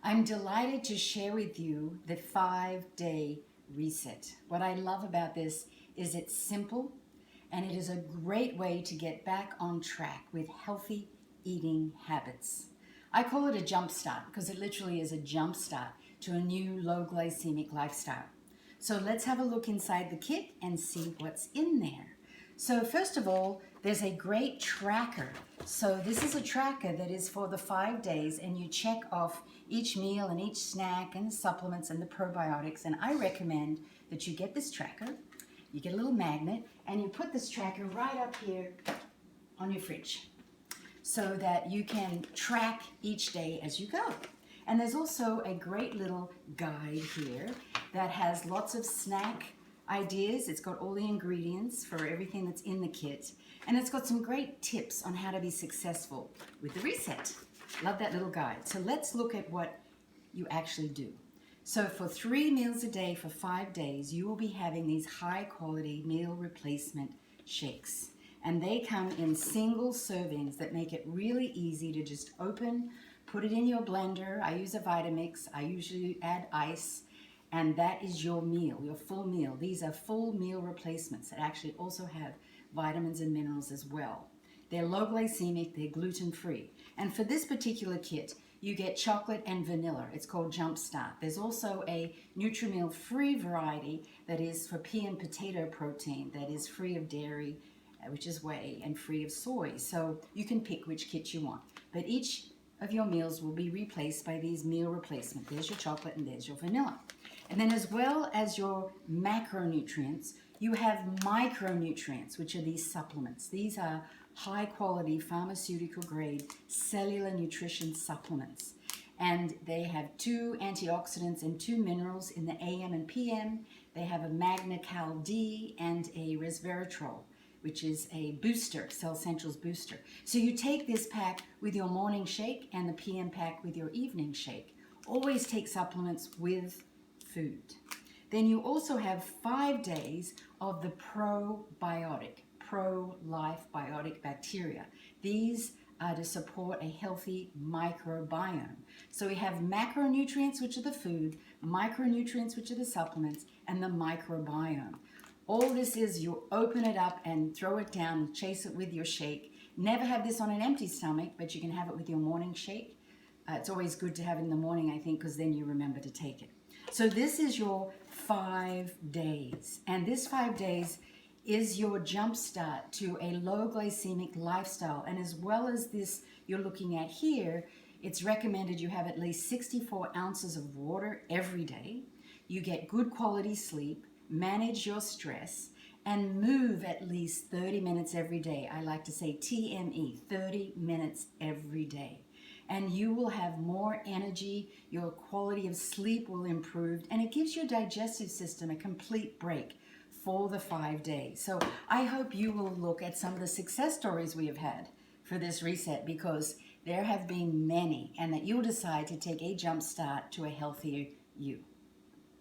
I'm delighted to share with you the 5-day reset. What I love about this is it's simple and it is a great way to get back on track with healthy eating habits. I call it a jump start because it literally is a jump start to a new low glycemic lifestyle. So let's have a look inside the kit and see what's in there. So first of all, there's a great tracker. So this is a tracker that is for the 5 days, and you check off each meal and each snack and the supplements and the probiotics. And I recommend that you get this tracker, you get a little magnet, and you put this tracker right up here on your fridge so that you can track each day as you go. And there's also a great little guide here that has lots of snack ideas. It's got all the ingredients for everything that's in the kit, and it's got some great tips on how to be successful with the reset. Love that little guide. So let's look at what you actually do. So for 3 meals a day for 5 days, you will be having these high quality meal replacement shakes, and they come in single servings that make it really easy to just open, put it in your blender. I use a Vitamix. I usually add ice. And that is your meal, your full meal. These are full meal replacements that actually also have vitamins and minerals as well. They're low glycemic, they're gluten-free. And for this particular kit, you get chocolate and vanilla. It's called Jumpstart. There's also a Nutrimeal free variety that is for pea and potato protein that is free of dairy, which is whey, and free of soy. So you can pick which kit you want. But each of your meals will be replaced by these meal replacement. There's your chocolate and there's your vanilla. And then as well as your macronutrients, you have micronutrients, which are these supplements. These are high quality pharmaceutical grade cellular nutrition supplements. And they have 2 antioxidants and 2 minerals in the AM and PM. They have a Magna-Cal D and a resveratrol, which is a booster, Cell Essentials booster. So you take this pack with your morning shake and the PM pack with your evening shake. Always take supplements with food. Then you also have 5 days of the probiotic, pro-life biotic bacteria. These are to support a healthy microbiome. So we have macronutrients, which are the food, micronutrients, which are the supplements, and the microbiome. All this is you open it up and throw it down and chase it with your shake. Never have this on an empty stomach, but you can have it with your morning shake. It's always good to have it in the morning, I think, because then you remember to take it. So this is your 5 days. And this 5 days is your jump start to a low glycemic lifestyle. And as well as this you're looking at here, it's recommended you have at least 64 ounces of water every day. You get good quality sleep, manage your stress, and move at least 30 minutes every day. I like to say TME, 30 minutes every day. And you will have more energy, your quality of sleep will improve, and it gives your digestive system a complete break for the 5 days. So I hope you will look at some of the success stories we have had for this reset, because there have been many, and that you'll decide to take a jump start to a healthier you.